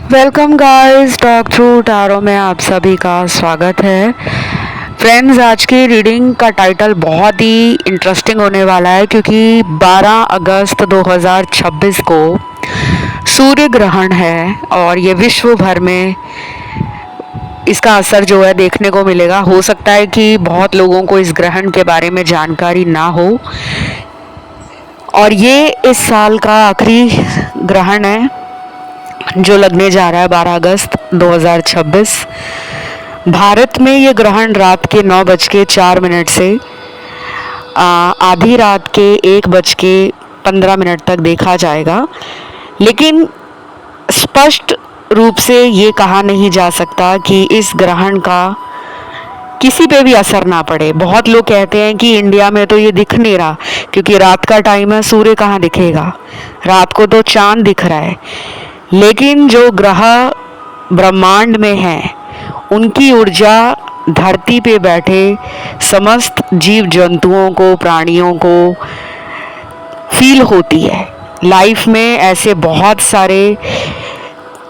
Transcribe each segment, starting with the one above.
Welcome guys, talk through tarot में आप सभी का स्वागत है। फ्रेंड्स, आज की रीडिंग का टाइटल बहुत ही इंटरेस्टिंग होने वाला है क्योंकि 12 अगस्त 2026 को सूर्य ग्रहण है और ये विश्व भर में इसका असर जो है देखने को मिलेगा। हो सकता है कि बहुत लोगों को इस ग्रहण के बारे में जानकारी ना हो और ये इस साल का आखिरी ग्रहण है जो लगने जा रहा है 12 अगस्त 2026। भारत में ये ग्रहण रात के 9:04 से आधी रात के 1:15 तक देखा जाएगा, लेकिन स्पष्ट रूप से ये कहा नहीं जा सकता कि इस ग्रहण का किसी पे भी असर ना पड़े। बहुत लोग कहते हैं कि इंडिया में तो ये दिख नहीं रहा क्योंकि रात का टाइम है, सूर्य कहाँ दिखेगा, रात को तो चांद दिख रहा है। लेकिन जो ग्रह ब्रह्मांड में हैं उनकी ऊर्जा धरती पे बैठे समस्त जीव जंतुओं को, प्राणियों को फील होती है। लाइफ में ऐसे बहुत सारे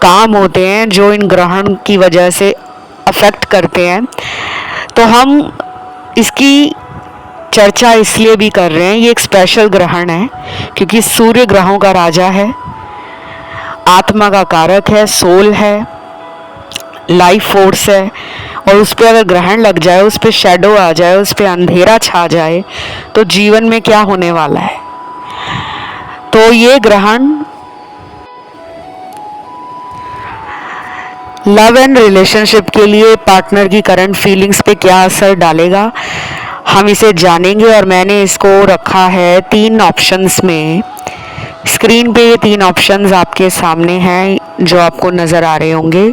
काम होते हैं जो इन ग्रहण की वजह से अफेक्ट करते हैं, तो हम इसकी चर्चा इसलिए भी कर रहे हैं। ये एक स्पेशल ग्रहण है क्योंकि सूर्य ग्रहों का राजा है, आत्मा का कारक है, सोल है, लाइफ फोर्स है, और उस पर अगर ग्रहण लग जाए, उस पर शैडो आ जाए, उस पर अंधेरा छा जाए तो जीवन में क्या होने वाला है। तो ये ग्रहण लव एंड रिलेशनशिप के लिए पार्टनर की करंट फीलिंग्स पे क्या असर डालेगा, हम इसे जानेंगे। और मैंने इसको रखा है 3 ऑप्शंस में। स्क्रीन पे ये 3 ऑप्शंस आपके सामने हैं जो आपको नज़र आ रहे होंगे।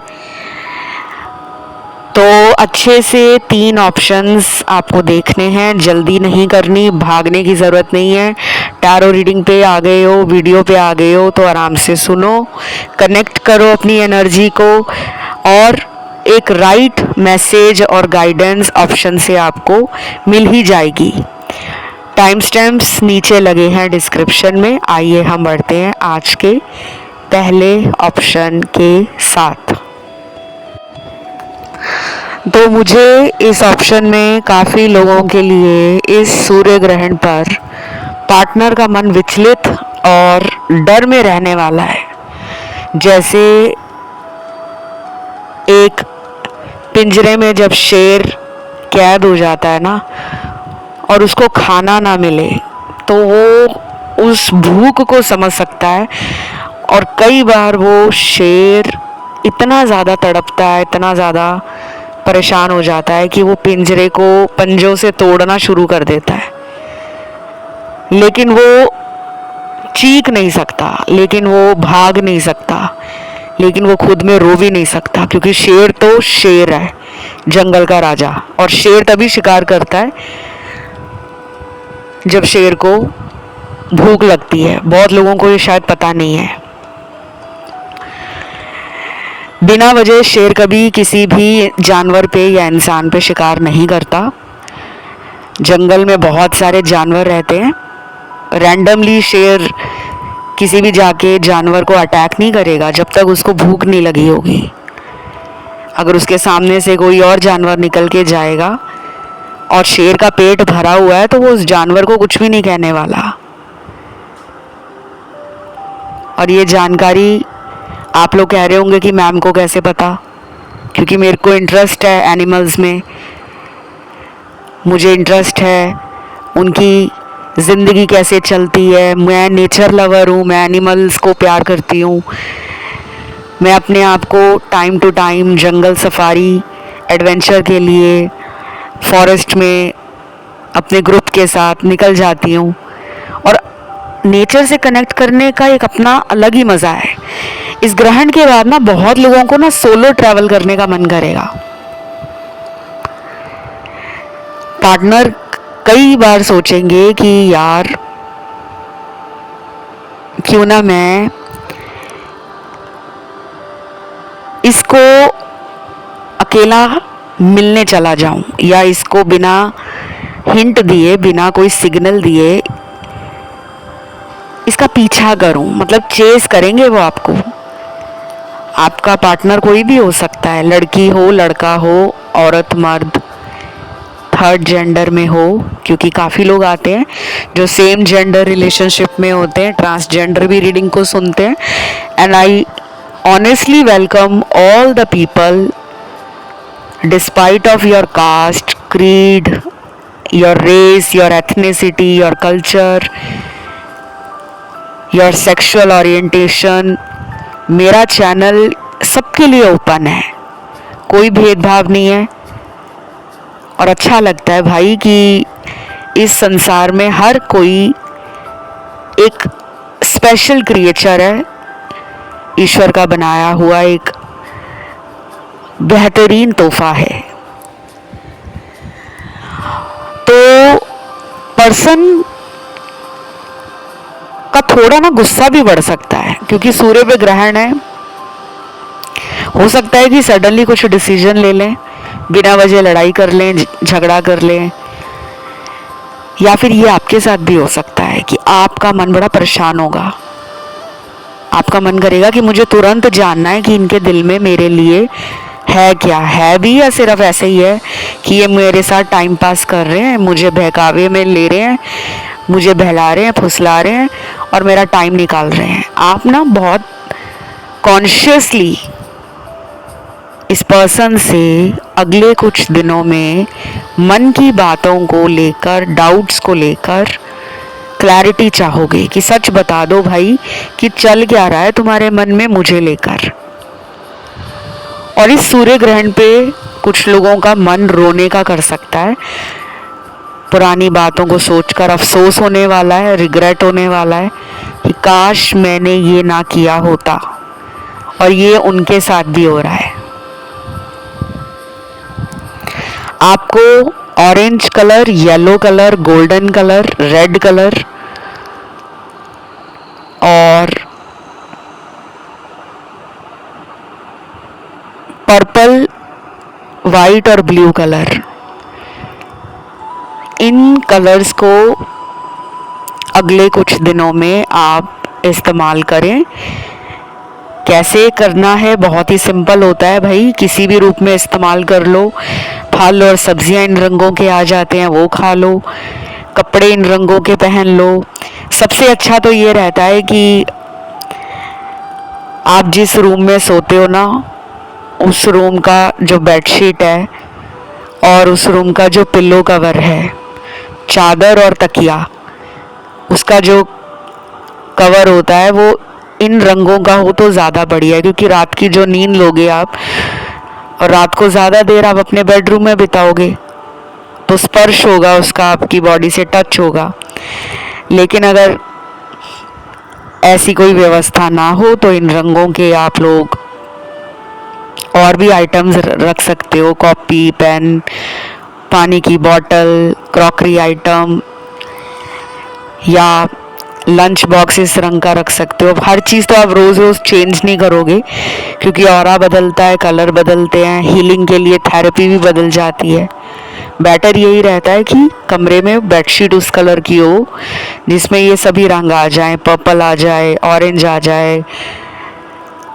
तो अच्छे से 3 ऑप्शंस आपको देखने हैं, जल्दी नहीं करनी, भागने की ज़रूरत नहीं है। टैरो रीडिंग पे आ गए हो, वीडियो पे आ गए हो तो आराम से सुनो, कनेक्ट करो अपनी एनर्जी को और एक राइट मैसेज और गाइडेंस ऑप्शन से आपको मिल ही जाएगी। टाइम स्टैम्प्स नीचे लगे हैं डिस्क्रिप्शन में। आइए हम बढ़ते हैं आज के पहले ऑप्शन के साथ। तो मुझे इस ऑप्शन में काफ़ी लोगों के लिए इस सूर्य ग्रहण पर पार्टनर का मन विचलित और डर में रहने वाला है। जैसे एक पिंजरे में जब शेर कैद हो जाता है ना और उसको खाना ना मिले तो वो उस भूख को समझ सकता है, और कई बार वो शेर इतना ज़्यादा तड़पता है, इतना ज़्यादा परेशान हो जाता है कि वो पिंजरे को पंजों से तोड़ना शुरू कर देता है। लेकिन वो चीख नहीं सकता, लेकिन वो भाग नहीं सकता, लेकिन वो खुद में रो भी नहीं सकता क्योंकि शेर तो शेर है, जंगल का राजा। और शेर तभी शिकार करता है जब शेर को भूख लगती है। बहुत लोगों को ये शायद पता नहीं है। बिना वजह शेर कभी किसी भी जानवर पे या इंसान पे शिकार नहीं करता। जंगल में बहुत सारे जानवर रहते हैं, रैंडमली शेर किसी भी जाके जानवर को अटैक नहीं करेगा जब तक उसको भूख नहीं लगी होगी। अगर उसके सामने से कोई और जानवर निकल के जाएगा और शेर का पेट भरा हुआ है तो वो उस जानवर को कुछ भी नहीं कहने वाला। और ये जानकारी आप लोग कह रहे होंगे कि मैम को कैसे पता, क्योंकि मेरे को इंटरेस्ट है एनिमल्स में, मुझे इंटरेस्ट है उनकी ज़िंदगी कैसे चलती है। मैं नेचर लवर हूँ, मैं एनिमल्स को प्यार करती हूँ। मैं अपने आप को टाइम टू टाइम जंगल सफारी एडवेंचर के लिए फॉरेस्ट में अपने ग्रुप के साथ निकल जाती हूँ, और नेचर से कनेक्ट करने का एक अपना अलग ही मज़ा है। इस ग्रहण के बाद ना बहुत लोगों को ना सोलो ट्रैवल करने का मन करेगा। पार्टनर कई बार सोचेंगे कि यार क्यों ना मैं इसको अकेला मिलने चला जाऊं, या इसको बिना हिंट दिए, बिना कोई सिग्नल दिए इसका पीछा करूं। मतलब चेस करेंगे वो आपको, आपका पार्टनर कोई भी हो सकता है, लड़की हो, लड़का हो, औरत मर्द, थर्ड जेंडर में हो, क्योंकि काफ़ी लोग आते हैं जो सेम जेंडर रिलेशनशिप में होते हैं, ट्रांसजेंडर भी रीडिंग को सुनते हैं. And I honestly welcome all the people despite of your cast, creed, your race, your ethnicity, your culture, your sexual orientation. मेरा चैनल सबके लिए ओपन है, कोई भेदभाव नहीं है. और अच्छा लगता है भाई कि इस संसार में हर कोई एक स्पेशल क्रिएचर है, ईश्वर का बनाया हुआ एक बेहतरीन तोहफा है. तो पर्सन का थोड़ा ना गुस्सा भी बढ़ सकता है, क्योंकि सूर्य पे ग्रहण है. हो सकता है कि सडनली कुछ डिसीजन ले लें, बिना वजह लड़ाई कर लें, झगड़ा कर लें, या फिर ये आपके साथ भी हो सकता है कि आपका मन बड़ा परेशान होगा. आपका मन करेगा कि मुझे तुरंत जानना है कि इनके दिल में मेरे लिए है क्या, है भी या सिर्फ ऐसे ही है कि ये मेरे साथ टाइम पास कर रहे हैं, मुझे बहकावे में ले रहे हैं, मुझे बहला रहे हैं, फुसला रहे हैं और मेरा टाइम निकाल रहे हैं. आप ना बहुत कॉन्शियसली इस पर्सन से अगले कुछ दिनों में मन की बातों को लेकर, डाउट्स को लेकर क्लैरिटी चाहोगे कि सच बता दो भाई कि चल क्या रहा है तुम्हारे मन में मुझे लेकर. और इस सूर्य ग्रहण पे कुछ लोगों का मन रोने का कर सकता है, पुरानी बातों को सोचकर अफसोस होने वाला है, रिग्रेट होने वाला है कि काश मैंने ये ना किया होता. और ये उनके साथ भी हो रहा है. आपको orange colour, yellow colour, golden colour, red colour और पर्पल, वाइट और ब्लू कलर, इन कलर्स को अगले कुछ दिनों में आप इस्तेमाल करें. कैसे करना है, बहुत ही सिंपल होता है भाई. किसी भी रूप में इस्तेमाल कर लो. फल और सब्जियां इन रंगों के आ जाते हैं, वो खा लो. कपड़े इन रंगों के पहन लो. सबसे अच्छा तो ये रहता है कि आप जिस रूम में सोते हो ना, उस रूम का जो बेडशीट है और उस रूम का जो पिल्लो कवर है, चादर और तकिया, उसका जो कवर होता है वो इन रंगों का हो तो ज़्यादा बढ़िया है. क्योंकि रात की जो नींद लोगे आप और रात को ज़्यादा देर आप अपने बेडरूम में बिताओगे तो स्पर्श होगा उसका, आपकी बॉडी से टच होगा. लेकिन अगर ऐसी कोई व्यवस्था ना हो तो इन रंगों के आप लोग और भी आइटम्स रख सकते हो. कॉपी, पेन, पानी की बोतल, क्रॉकरी आइटम या लंच बॉक्स इस रंग का रख सकते हो. हर चीज़ तो आप रोज़ रोज़ चेंज नहीं करोगे, क्योंकि ऑरा बदलता है, कलर बदलते हैं. हीलिंग के लिए थेरेपी भी बदल जाती है. बेटर यही रहता है कि कमरे में बेडशीट उस कलर की हो जिसमें ये सभी रंग आ जाएं. पर्पल आ जाए, ऑरेंज आ जाए.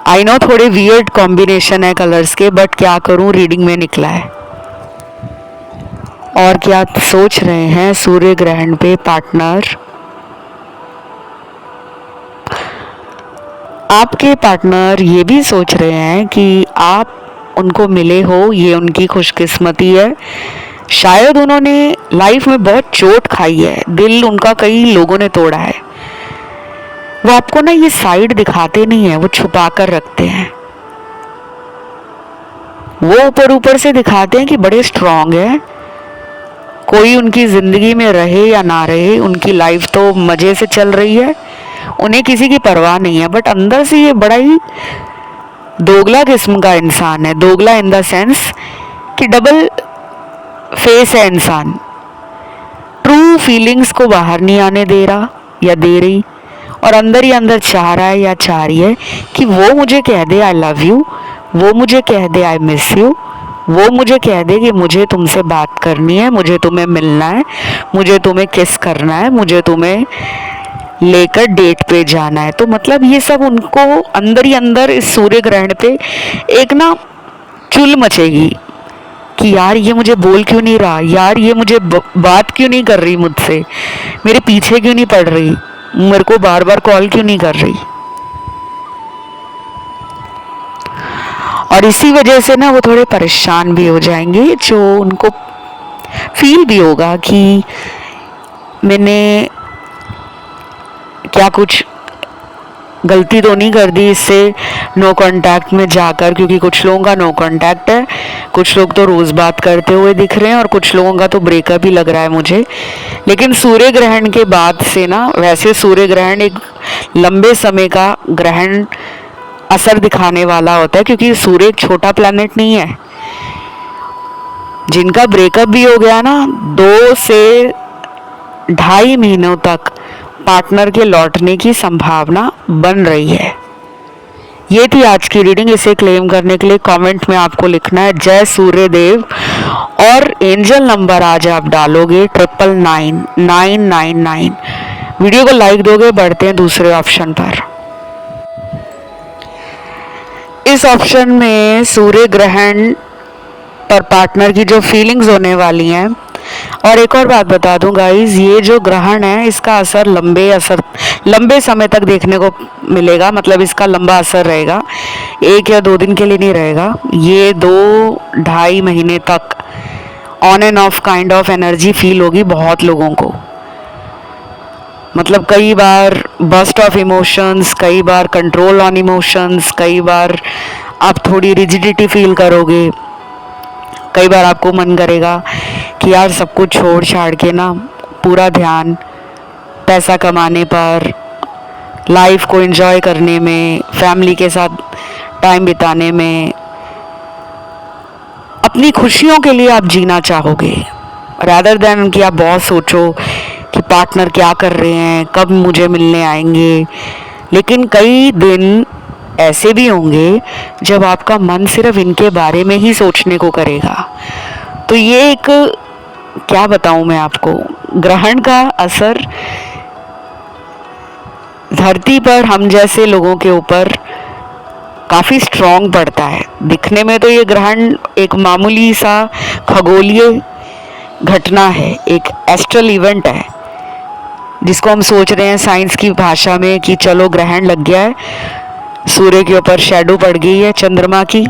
आई नो थोड़े वियर्ड कॉम्बिनेशन है कलर्स के, बट क्या करूं, रीडिंग में निकला है. और क्या सोच रहे हैं सूर्य ग्रहण पे पार्टनर? आपके पार्टनर ये भी सोच रहे हैं कि आप उनको मिले हो, ये उनकी खुशकिस्मती है. शायद उन्होंने लाइफ में बहुत चोट खाई है, दिल उनका कई लोगों ने तोड़ा है. वो आपको ना ये साइड दिखाते नहीं है, वो छुपा कर रखते हैं. वो ऊपर ऊपर से दिखाते हैं कि बड़े स्ट्रांग है, कोई उनकी जिंदगी में रहे या ना रहे, उनकी लाइफ तो मजे से चल रही है, उन्हें किसी की परवाह नहीं है. बट अंदर से ये बड़ा ही दोगला किस्म का इंसान है. दोगला इन द सेंस कि डबल फेस है इंसान. ट्रू फीलिंग्स को बाहर नहीं आने दे रहा या दे रही, और अंदर ही अंदर चाह रहा है या चाह रही है कि वो मुझे कह दे आई लव यू, वो मुझे कह दे आई मिस यू, वो मुझे कह दे कि मुझे तुमसे बात करनी है, मुझे तुम्हें मिलना है, मुझे तुम्हें किस करना है, मुझे तुम्हें लेकर डेट पे जाना है। तो मतलब ये सब उनको अंदर ही अंदर इस सूर्य ग्रहण पे एक ना चुल मचेगी कि यार ये मुझे बोल क्यों नहीं रहा, यार ये मुझे बात क्यों नहीं कर रही मुझसे, मेरे पीछे क्यों नहीं पड़ रही, मेरे को बार बार कॉल क्यों नहीं कर रही। और इसी वजह से ना वो थोड़े परेशान भी हो जाएंगे, जो उनको फील भी होगा कि मैंने क्या कुछ गलती तो नहीं कर दी इससे नो कांटेक्ट में जाकर, क्योंकि कुछ लोगों का नो कांटेक्ट है, कुछ लोग तो रोज़ बात करते हुए दिख रहे हैं और कुछ लोगों का तो ब्रेकअप ही लग रहा है मुझे। लेकिन सूर्य ग्रहण के बाद से ना, वैसे सूर्य ग्रहण एक लंबे समय का ग्रहण असर दिखाने वाला होता है, क्योंकि सूर्य एक छोटा प्लैनेट नहीं है। जिनका ब्रेकअप भी हो गया ना, 2 से 2.5 महीनों तक पार्टनर के लौटने की संभावना बन रही है। ये थी आज की रीडिंग। इसे क्लेम करने के लिए कमेंट में आपको लिखना है जय सूर्य देव, और एंजल नंबर आज आप डालोगे 999999। वीडियो को लाइक दोगे। बढ़ते हैं दूसरे ऑप्शन पर। इस ऑप्शन में सूर्य ग्रहण पर पार्टनर की जो फीलिंग्स होने वाली हैं, और एक और बात बता दूं गाइस, ये जो ग्रहण है इसका असर लंबे समय तक देखने को मिलेगा। मतलब इसका लंबा असर रहेगा, 1 या 2 दिन के लिए नहीं रहेगा। ये 2-2.5 महीने तक on end of kind of energy feel होगी बहुत लोगों को। मतलब कई बार बस्ट ऑफ इमोशंस, कई बार कंट्रोल ऑन इमोशंस, कई बार आप थोड़ी रिजिडिटी फील करोगे, कई बार आपको मन करेगा कि यार सब कुछ छोड़ छाड़ के ना पूरा ध्यान पैसा कमाने पर, लाइफ को एंजॉय करने में, फैमिली के साथ टाइम बिताने में, अपनी खुशियों के लिए आप जीना चाहोगे, रादर देन कि आप बहुत सोचो कि पार्टनर क्या कर रहे हैं, कब मुझे मिलने आएंगे। लेकिन कई दिन ऐसे भी होंगे जब आपका मन सिर्फ इनके बारे में ही सोचने को करेगा। तो ये एक, क्या बताऊं मैं आपको, ग्रहण का असर धरती पर हम जैसे लोगों के ऊपर काफ़ी स्ट्रॉन्ग पड़ता है। दिखने में तो ये ग्रहण एक मामूली सा खगोलीय घटना है, एक एस्ट्रल इवेंट है, जिसको हम सोच रहे हैं साइंस की भाषा में कि चलो ग्रहण लग गया है, सूर्य के ऊपर शैडो पड़ गई है चंद्रमा की,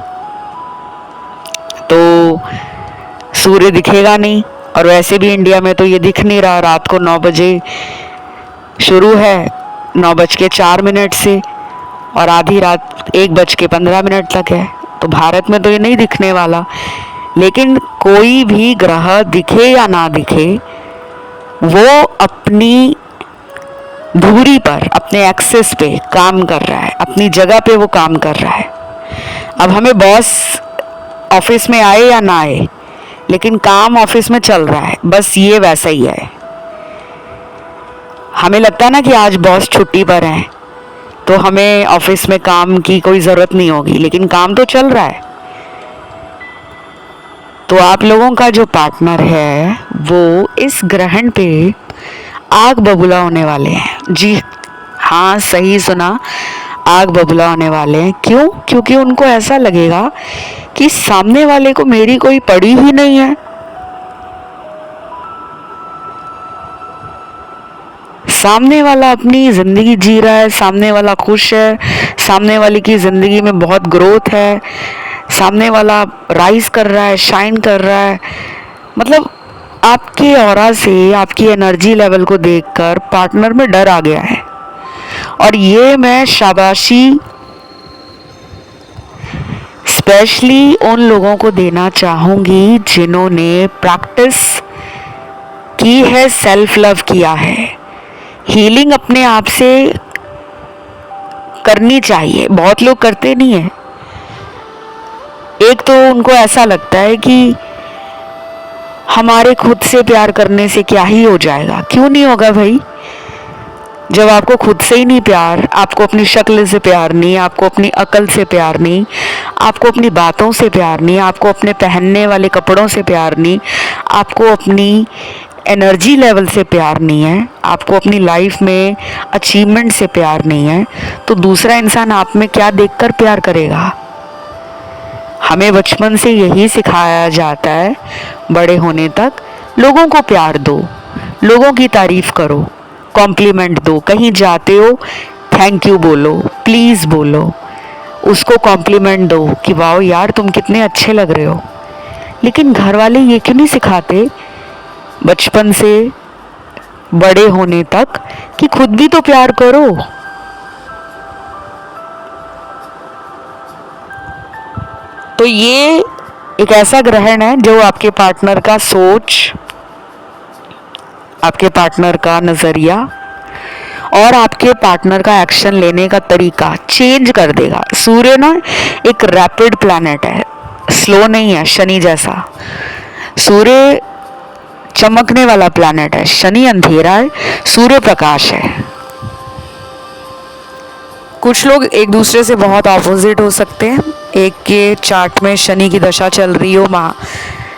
तो सूर्य दिखेगा नहीं। और वैसे भी इंडिया में तो ये दिख नहीं रहा। रात को 9 बजे शुरू है, 9:04 से, और आधी रात 1:15 तक है। तो भारत में तो ये नहीं दिखने वाला। लेकिन कोई भी ग्रह दिखे या ना दिखे, वो अपनी धुरी पर, अपने एक्सेस पे काम कर रहा है, अपनी जगह पे वो काम कर रहा है। अब हमें बॉस ऑफिस में आए या ना आए, लेकिन काम ऑफिस में चल रहा है, बस ये वैसा ही है। हमें लगता है ना कि आज बॉस छुट्टी पर हैं, तो हमें ऑफिस में काम की कोई ज़रूरत नहीं होगी, लेकिन काम तो चल रहा है। तो आप लोगों का जो पार्टनर है वो इस ग्रहण पे आग बबूला होने वाले हैं। जी हाँ, सही सुना, आग बबूला होने वाले हैं। क्यों? क्योंकि उनको ऐसा लगेगा कि सामने वाले को मेरी कोई पड़ी ही नहीं है। सामने वाला अपनी ज़िंदगी जी रहा है, सामने वाला खुश है, सामने वाले की ज़िंदगी में बहुत ग्रोथ है, सामने वाला राइज कर रहा है, शाइन कर रहा है। मतलब आपके ऑरा से, आपकी एनर्जी लेवल को देखकर पार्टनर में डर आ गया है। और ये मैं शाबाशी स्पेशली उन लोगों को देना चाहूँगी जिन्होंने प्रैक्टिस की है, सेल्फ लव किया है। हीलिंग अपने आप से करनी चाहिए, बहुत लोग करते नहीं है। एक तो उनको ऐसा लगता है कि हमारे खुद से प्यार करने से क्या ही हो जाएगा। क्यों नहीं होगा भाई? जब आपको खुद से ही नहीं प्यार, आपको अपनी शक्ल से प्यार नहीं, आपको अपनी अकल से प्यार नहीं, आपको अपनी बातों से प्यार नहीं, आपको अपने पहनने वाले कपड़ों से प्यार नहीं, आपको अपनी एनर्जी लेवल से प्यार नहीं है, आपको अपनी लाइफ में अचीवमेंट से प्यार नहीं है, तो दूसरा इंसान आप में क्या देखकर प्यार करेगा? हमें बचपन से यही सिखाया जाता है बड़े होने तक, लोगों को प्यार दो, लोगों की तारीफ करो, कॉम्प्लीमेंट दो, कहीं जाते हो थैंक यू बोलो, प्लीज़ बोलो, उसको कॉम्प्लीमेंट दो कि वाओ यार तुम कितने अच्छे लग रहे हो। लेकिन घर वाले ये क्यों नहीं सिखाते बचपन से बड़े होने तक कि खुद भी तो प्यार करो। तो ये एक ऐसा ग्रहण है जो आपके पार्टनर का सोच, आपके पार्टनर का नज़रिया और आपके पार्टनर का एक्शन लेने का तरीका चेंज कर देगा। सूर्य ना एक रैपिड प्लैनेट है, स्लो नहीं है शनि जैसा। सूर्य चमकने वाला प्लैनेट है, शनि अंधेरा है, सूर्य प्रकाश है। कुछ लोग एक दूसरे से बहुत ऑपोजिट हो सकते हैं। एक के चार्ट में शनि की दशा चल रही हो,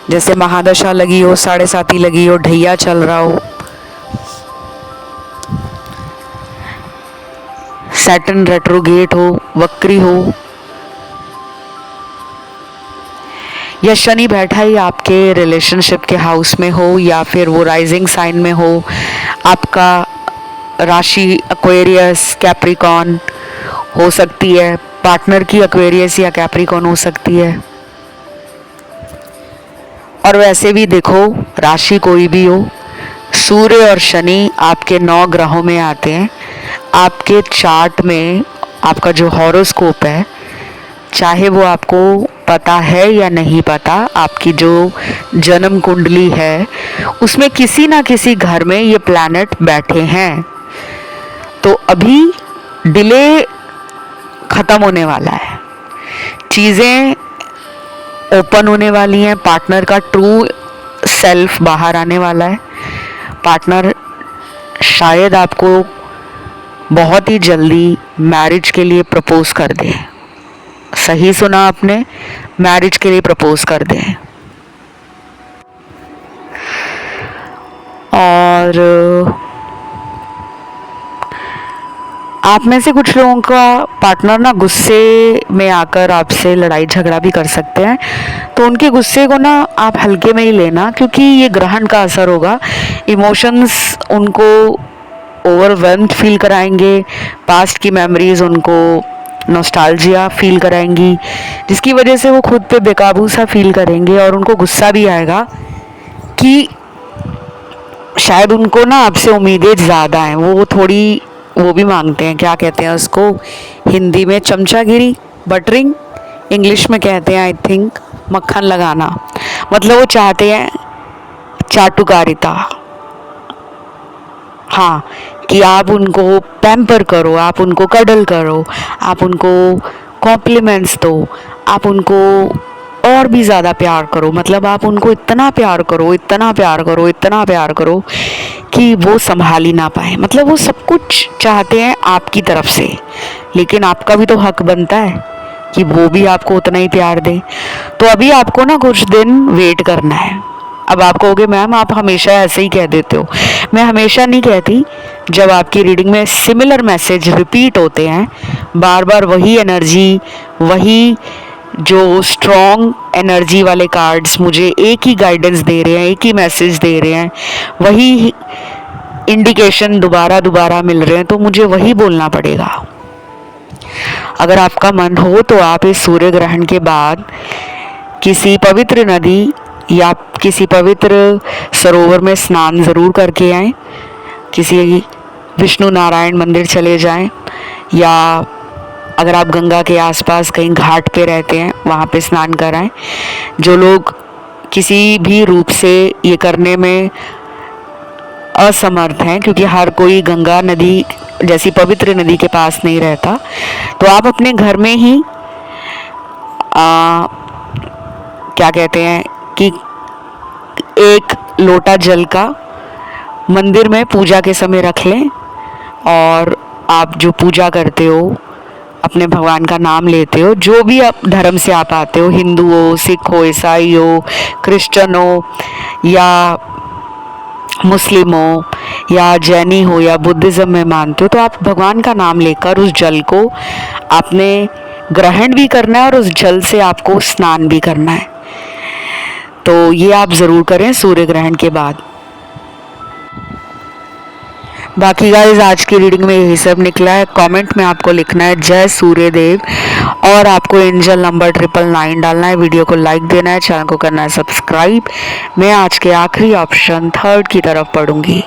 जैसे महादशा लगी हो, साढ़े साती लगी हो, ढैया चल रहा हो, सैटर्न रेट्रोगेट हो, वक्री हो, या शनि बैठा ही आपके रिलेशनशिप के हाउस में हो, या फिर वो राइजिंग साइन में हो, आपका राशि एक्वेरियस कैप्रिकॉन हो सकती है, पार्टनर की एक्वेरियस या कैप्रिकॉन हो सकती है। और वैसे भी देखो राशि कोई भी हो, सूर्य और शनि आपके 9 ग्रहों में आते हैं। आपके चार्ट में आपका जो हॉरोस्कोप है, चाहे वो आपको पता है या नहीं पता, आपकी जो जन्म कुंडली है उसमें किसी ना किसी घर में ये प्लैनेट बैठे हैं। तो अभी डिले ख़त्म होने वाला है, चीज़ें ओपन होने वाली हैं, पार्टनर का ट्रू सेल्फ बाहर आने वाला है। पार्टनर शायद आपको बहुत ही जल्दी मैरिज के लिए प्रपोज कर दे। सही सुना आपने, मैरिज के लिए प्रपोज कर दे। और आप में से कुछ लोगों का पार्टनर ना गुस्से में आकर आपसे लड़ाई झगड़ा भी कर सकते हैं, तो उनके गुस्से को ना आप हल्के में ही लेना, क्योंकि ये ग्रहण का असर होगा। इमोशंस उनको ओवरवेल्म्ड फील कराएंगे, पास्ट की मेमोरीज उनको नॉस्टैल्जिया फील कराएंगी, जिसकी वजह से वो खुद पे बेकाबू सा फील करेंगे और उनको गुस्सा भी आएगा कि शायद उनको ना आपसे उम्मीदें ज़्यादा हैं। वो भी मांगते हैं, क्या कहते हैं उसको हिंदी में, चमचागिरी, बटरिंग, इंग्लिश में कहते हैं आई थिंक मक्खन लगाना। मतलब वो चाहते हैं चाटुकारिता, हाँ, कि आप उनको पैम्पर करो, आप उनको कडल करो, आप उनको कॉम्प्लीमेंट्स दो, आप उनको और भी ज़्यादा प्यार करो। मतलब आप उनको इतना प्यार करो, इतना प्यार करो, इतना प्यार करो कि वो संभाल ही ना पाए। मतलब वो सब कुछ चाहते हैं आपकी तरफ से, लेकिन आपका भी तो हक बनता है कि वो भी आपको उतना ही प्यार दें। तो अभी आपको ना कुछ दिन वेट करना है। अब आप कहोगे मैम आप हमेशा ऐसे ही कह देते हो। मैं हमेशा नहीं कहती। जब आपकी रीडिंग में सिमिलर मैसेज रिपीट होते हैं, बार बार वही एनर्जी, वही जो स्ट्रॉन्ग एनर्जी वाले कार्ड्स मुझे एक ही गाइडेंस दे रहे हैं, एक ही मैसेज दे रहे हैं, वही इंडिकेशन दोबारा दोबारा मिल रहे हैं, तो मुझे वही बोलना पड़ेगा। अगर आपका मन हो तो आप इस सूर्य ग्रहण के बाद किसी पवित्र नदी या किसी पवित्र सरोवर में स्नान ज़रूर करके आएं, किसी विष्णु नारायण मंदिर चले जाएं, या अगर आप गंगा के आसपास कहीं घाट पे रहते हैं वहाँ पे स्नान कराएं। जो लोग किसी भी रूप से ये करने में असमर्थ हैं, क्योंकि हर कोई गंगा नदी जैसी पवित्र नदी के पास नहीं रहता, तो आप अपने घर में ही क्या कहते हैं कि एक लोटा जल का मंदिर में पूजा के समय रख लें, और आप जो पूजा करते हो, अपने भगवान का नाम लेते हो, जो भी आप धर्म से आप आते हो, हिंदू हो, सिख हो, ईसाई हो, क्रिश्चियन हो, या मुस्लिम हो या जैनी हो या बुद्धिज़्म में मानते हो, तो आप भगवान का नाम लेकर उस जल को आपने ग्रहण भी करना है और उस जल से आपको स्नान भी करना है। तो ये आप ज़रूर करें सूर्य ग्रहण के बाद। बाकी गाइस आज की रीडिंग में यही सब निकला है। कमेंट में आपको लिखना है जय सूर्य देव और आपको एंजल नंबर 999 डालना है। वीडियो को लाइक देना है, चैनल को करना है सब्सक्राइब। मैं आज के आखिरी ऑप्शन थर्ड की तरफ पढ़ूंगी।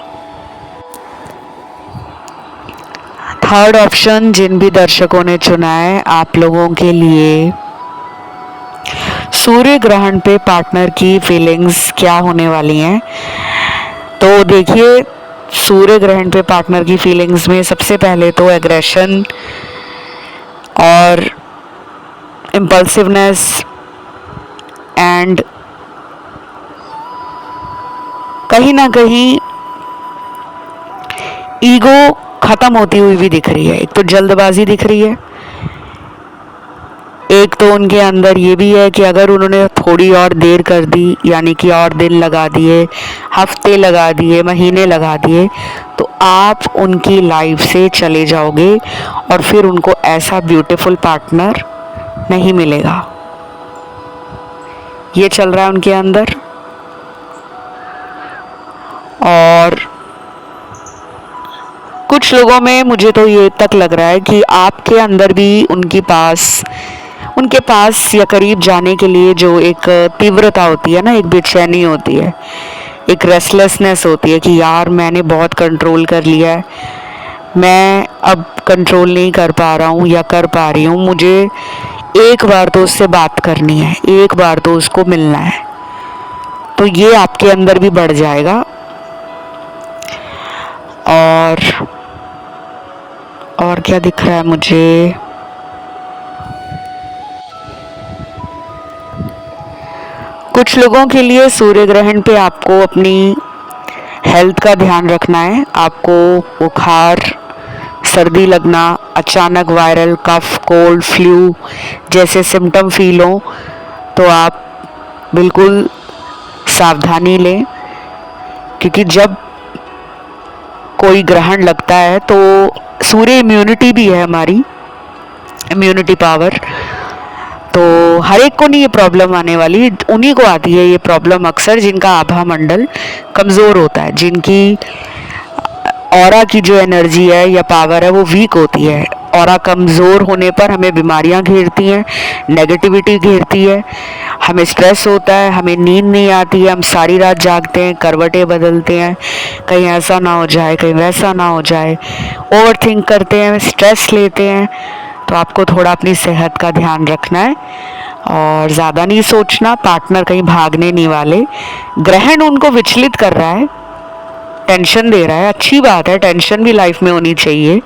थर्ड ऑप्शन जिन भी दर्शकों ने चुना है आप लोगों के लिए, सूर्य ग्रहण पे पार्टनर की फीलिंग्स क्या होने वाली हैं। तो देखिए, सूर्य ग्रहण पे पार्टनर की फीलिंग्स में सबसे पहले तो एग्रेशन और इम्पल्सिवनेस एंड कहीं ना कहीं ईगो खत्म होती हुई भी दिख रही है। एक तो जल्दबाजी दिख रही है, एक तो उनके अंदर ये भी है कि अगर उन्होंने थोड़ी और देर कर दी, यानी कि और दिन लगा दिए, हफ्ते लगा दिए, महीने लगा दिए, तो आप उनकी लाइफ से चले जाओगे और फिर उनको ऐसा ब्यूटीफुल पार्टनर नहीं मिलेगा। ये चल रहा है उनके अंदर। और कुछ लोगों में मुझे तो ये तक लग रहा है कि आपके अंदर भी उनके पास या करीब जाने के लिए जो एक तीव्रता होती है ना, एक बेचैनी होती है, एक रेस्टलेसनेस होती है कि यार मैंने बहुत कंट्रोल कर लिया है, मैं अब कंट्रोल नहीं कर पा रहा हूँ या कर पा रही हूँ, मुझे एक बार तो उससे बात करनी है, एक बार तो उसको मिलना है। तो ये आपके अंदर भी बढ़ जाएगा। और क्या दिख रहा है मुझे, कुछ लोगों के लिए सूर्य ग्रहण पे आपको अपनी हेल्थ का ध्यान रखना है। आपको बुखार, सर्दी लगना, अचानक वायरल कफ, कोल्ड, फ्लू जैसे सिम्टम फील हो तो आप बिल्कुल सावधानी लें, क्योंकि जब कोई ग्रहण लगता है तो सूर्य इम्यूनिटी भी है, हमारी इम्यूनिटी पावर। तो हर एक को नहीं ये प्रॉब्लम आने वाली, उन्हीं को आती है ये प्रॉब्लम अक्सर जिनका आभा मंडल कमज़ोर होता है, जिनकी ऑरा की जो एनर्जी है या पावर है वो वीक होती है। ऑरा कमज़ोर होने पर हमें बीमारियां घेरती हैं, नेगेटिविटी घेरती है, हमें स्ट्रेस होता है, हमें नींद नहीं आती है, हम सारी रात जागते हैं, करवटें बदलते हैं, कहीं ऐसा ना हो जाए, कहीं वैसा ना हो जाए, ओवर थिंक करते हैं, स्ट्रेस लेते हैं। तो आपको थोड़ा अपनी सेहत का ध्यान रखना है और ज़्यादा नहीं सोचना। पार्टनर कहीं भागने नहीं वाले, ग्रहण उनको विचलित कर रहा है, टेंशन दे रहा है, अच्छी बात है, टेंशन भी लाइफ में होनी चाहिए।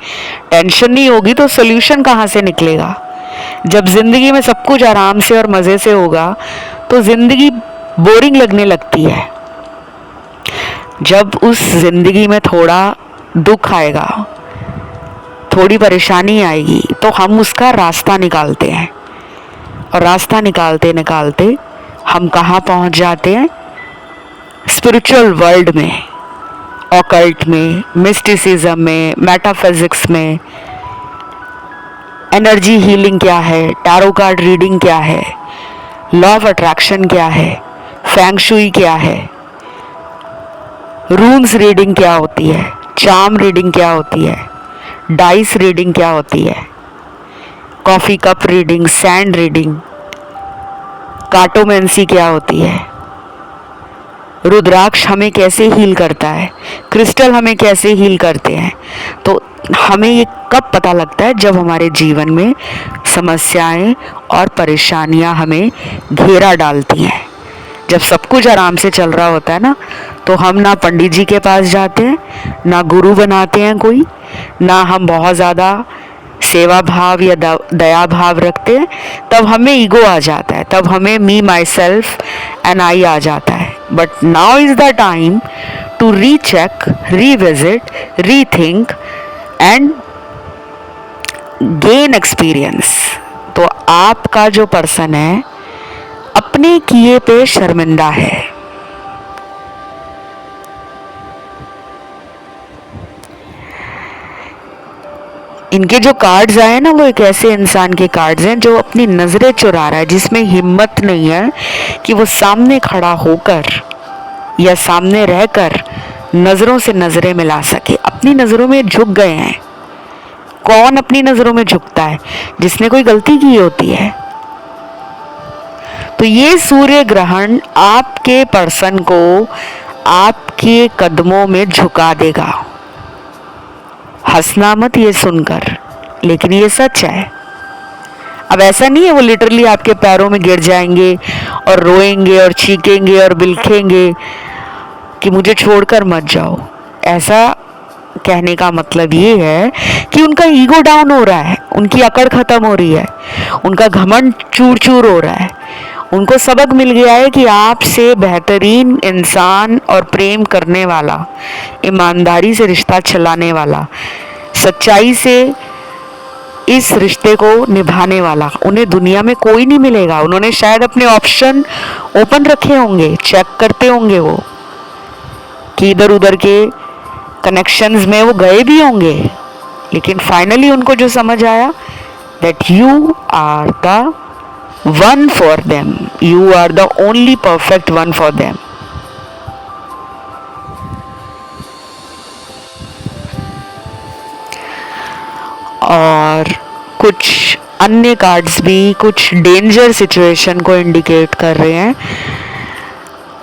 टेंशन नहीं होगी तो सोल्यूशन कहाँ से निकलेगा। जब ज़िंदगी में सब कुछ आराम से और मज़े से होगा तो ज़िंदगी बोरिंग लगने लगती है। जब उस ज़िंदगी में थोड़ा दुख आएगा, थोड़ी परेशानी आएगी, तो हम उसका रास्ता निकालते हैं और रास्ता निकालते निकालते हम कहाँ पहुँच जाते हैं, स्पिरिचुअल वर्ल्ड में, ऑकल्ट में, मिस्टिसिज्म में, मेटाफिजिक्स में। एनर्जी हीलिंग क्या है, टैरो कार्ड रीडिंग क्या है, लॉ ऑफ अट्रैक्शन क्या है, फेंग शुई क्या है, रून्स रीडिंग क्या होती है, चार्म रीडिंग क्या होती है, डाइस रीडिंग क्या होती है, coffee cup reading, sand reading, cartomancy क्या होती है, रुद्राक्ष हमें कैसे हील करता है, क्रिस्टल हमें कैसे हील करते हैं। तो हमें ये कब पता लगता है, जब हमारे जीवन में समस्याएं और परेशानियां हमें घेरा डालती हैं। जब सब कुछ आराम से चल रहा होता है ना, तो हम ना पंडित जी के पास जाते हैं, ना गुरु बनाते हैं कोई, ना हम बहुत ज़्यादा सेवा भाव या दया भाव रखते हैं। तब हमें ईगो आ जाता है, तब हमें मी, माई सेल्फ एंड आई आ जाता है। But now is the time to recheck, revisit, rethink and gain experience. तो आपका जो पर्सन है अपने किए पे शर्मिंदा है, इनके जो कार्ड्स आए ना वो एक ऐसे इंसान के कार्ड्स हैं जो अपनी नजरें चुरा रहा है, जिसमें हिम्मत नहीं है कि वो सामने खड़ा होकर या सामने रहकर नजरों से नजरें मिला सके। अपनी नजरों में झुक गए हैं। कौन अपनी नजरों में झुकता है? जिसने कोई गलती की होती है। तो ये सूर्य ग्रहण आपके पर्सन को आपके कदमों में झुका देगा। हंसना मत ये सुनकर, लेकिन ये सच है। अब ऐसा नहीं है वो लिटरली आपके पैरों में गिर जाएंगे और रोएंगे और चीखेंगे और बिलखेंगे कि मुझे छोड़कर मत जाओ। ऐसा कहने का मतलब ये है कि उनका ईगो डाउन हो रहा है, उनकी अकड़ खत्म हो रही है, उनका घमंड चूर चूर हो रहा है। उनको सबक मिल गया है कि आपसे बेहतरीन इंसान और प्रेम करने वाला, ईमानदारी से रिश्ता चलाने वाला, सच्चाई से इस रिश्ते को निभाने वाला उन्हें दुनिया में कोई नहीं मिलेगा। उन्होंने शायद अपने ऑप्शन ओपन रखे होंगे, चेक करते होंगे वो कि इधर उधर के कनेक्शंस में वो गए भी होंगे, लेकिन फाइनली उनको जो समझ आया that you are the one for them, you are the only perfect one for them. और कुछ अन्य कार्ड्स भी कुछ डेंजर सिचुएशन को इंडिकेट कर रहे हैं।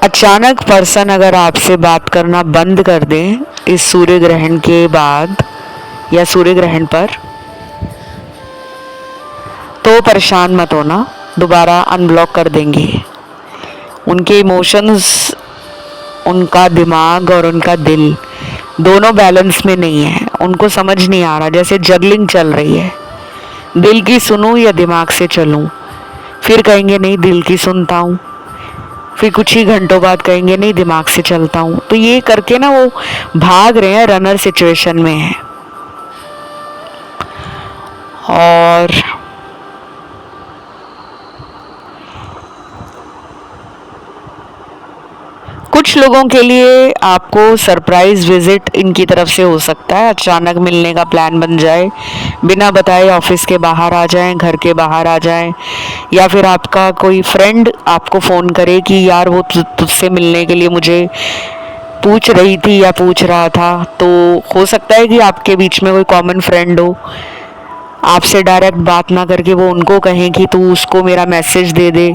अचानक पर्सन अगर आपसे बात करना बंद कर दें इस सूर्य ग्रहण के बाद या सूर्य ग्रहण पर, तो परेशान मत होना, दोबारा अनब्लॉक कर देंगे। उनके इमोशंस, उनका दिमाग और उनका दिल दोनों बैलेंस में नहीं है। उनको समझ नहीं आ रहा, जैसे जगलिंग चल रही है, दिल की सुनूं या दिमाग से चलूं। फिर कहेंगे नहीं दिल की सुनता हूँ, फिर कुछ ही घंटों बाद कहेंगे नहीं दिमाग से चलता हूँ। तो ये करके ना वो भाग रहे हैं, रनर सिचुएशन में है। और कुछ लोगों के लिए आपको सरप्राइज विजिट इनकी तरफ से हो सकता है। अचानक मिलने का प्लान बन जाए, बिना बताए ऑफिस के बाहर आ जाएं, घर के बाहर आ जाएं, या फिर आपका कोई फ्रेंड आपको फ़ोन करे कि यार वो तुझसे मिलने के लिए मुझे पूछ रही थी या पूछ रहा था। तो हो सकता है कि आपके बीच में कोई कॉमन फ्रेंड हो, आपसे डायरेक्ट बात ना करके वो उनको कहें कि तू उसको मेरा मैसेज दे दे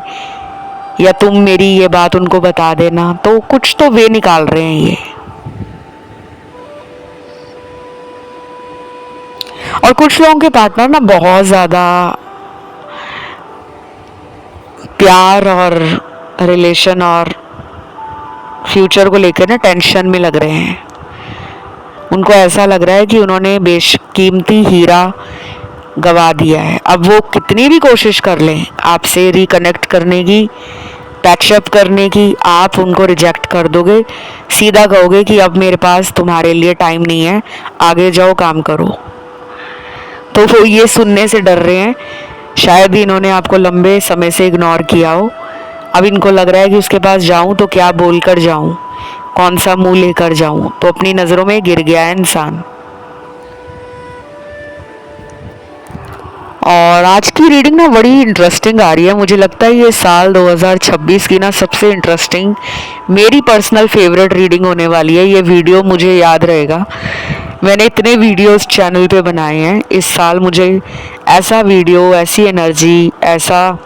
या तुम मेरी ये बात उनको बता देना। तो कुछ तो वे निकाल रहे हैं ये। और कुछ लोगों के पार्टनर ना बहुत ज़्यादा प्यार और रिलेशन और फ्यूचर को लेकर ना टेंशन में लग रहे हैं। उनको ऐसा लग रहा है कि उन्होंने बेशकीमती हीरा गवा दिया है। अब वो कितनी भी कोशिश कर लें आपसे रिकनेक्ट करने की, पैचअप करने की, आप उनको रिजेक्ट कर दोगे। सीधा कहोगे कि अब मेरे पास तुम्हारे लिए टाइम नहीं है, आगे जाओ काम करो। तो वो ये सुनने से डर रहे हैं। शायद ही इन्होंने आपको लंबे समय से इग्नोर किया हो। अब इनको लग रहा है कि उसके पास जाऊं तो क्या बोल कर जाऊं, कौन सा मुंह लेकर जाऊं। तो अपनी नज़रों में गिर गया है इंसान। और आज की रीडिंग ना बड़ी इंटरेस्टिंग आ रही है। मुझे लगता है ये साल 2026 की ना सबसे इंटरेस्टिंग, मेरी पर्सनल फेवरेट रीडिंग होने वाली है। ये वीडियो मुझे याद रहेगा। मैंने इतने वीडियोस चैनल पे बनाए हैं, इस साल मुझे ऐसा वीडियो, ऐसी एनर्जी, ऐसा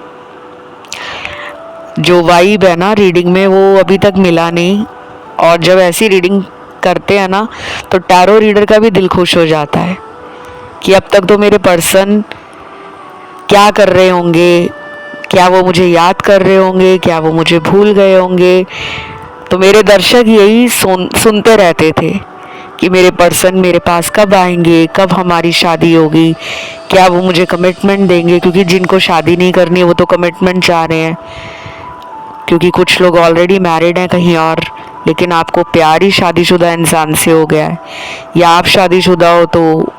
जो वाइब है ना रीडिंग में, वो अभी तक मिला नहीं। और जब ऐसी रीडिंग करते हैं ना तो टैरो रीडर का भी दिल खुश हो जाता है कि अब तक तो मेरे पर्सन क्या कर रहे होंगे, क्या वो मुझे याद कर रहे होंगे, क्या वो मुझे भूल गए होंगे। तो मेरे दर्शक यही सुनते रहते थे कि मेरे पर्सन मेरे पास कब आएंगे, कब हमारी शादी होगी, क्या वो मुझे कमिटमेंट देंगे। क्योंकि जिनको शादी नहीं करनी है वो तो कमिटमेंट चाह रहे हैं, क्योंकि कुछ लोग ऑलरेडी मैरिड हैं कहीं और, लेकिन आपको प्यार ही शादीशुदा इंसान से हो गया है, या आप शादीशुदा हो तो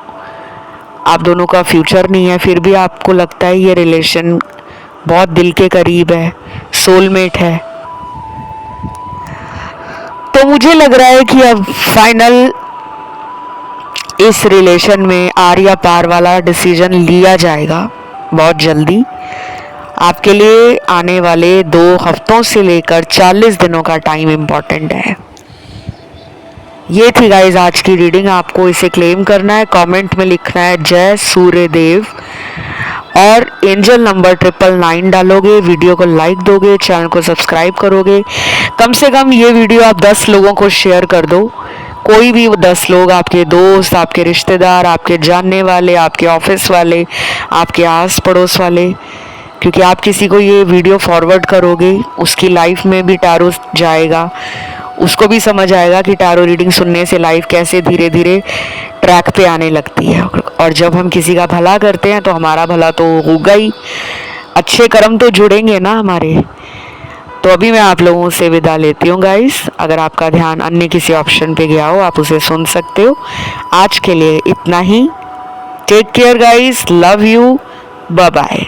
आप दोनों का फ्यूचर नहीं है, फिर भी आपको लगता है ये रिलेशन बहुत दिल के करीब है, सोलमेट है। तो मुझे लग रहा है कि अब फाइनल इस रिलेशन में आर या पार वाला डिसीजन लिया जाएगा बहुत जल्दी। आपके लिए आने वाले 2 हफ्तों से लेकर 40 दिनों का टाइम इम्पॉर्टेंट है। ये थी गाइज आज की रीडिंग। आपको इसे क्लेम करना है, कमेंट में लिखना है जय सूर्यदेव और एंजल नंबर 999 डालोगे, वीडियो को लाइक दोगे, चैनल को सब्सक्राइब करोगे। कम से कम ये वीडियो आप 10 लोगों को शेयर कर दो। कोई भी 10 लोग, आपके दोस्त, आपके रिश्तेदार, आपके जानने वाले, आपके ऑफिस वाले, आपके आस पड़ोस वाले, क्योंकि आप किसी को ये वीडियो फॉरवर्ड करोगे उसकी लाइफ में भी टैरो जाएगा, उसको भी समझ आएगा कि टैरो रीडिंग सुनने से लाइफ कैसे धीरे धीरे ट्रैक पे आने लगती है। और जब हम किसी का भला करते हैं तो हमारा भला तो होगा ही, अच्छे कर्म तो जुड़ेंगे ना हमारे। तो अभी मैं आप लोगों से विदा लेती हूँ गाइस। अगर आपका ध्यान अन्य किसी ऑप्शन पे गया हो आप उसे सुन सकते हो। आज के लिए इतना ही। Take care guys, love you, bye bye.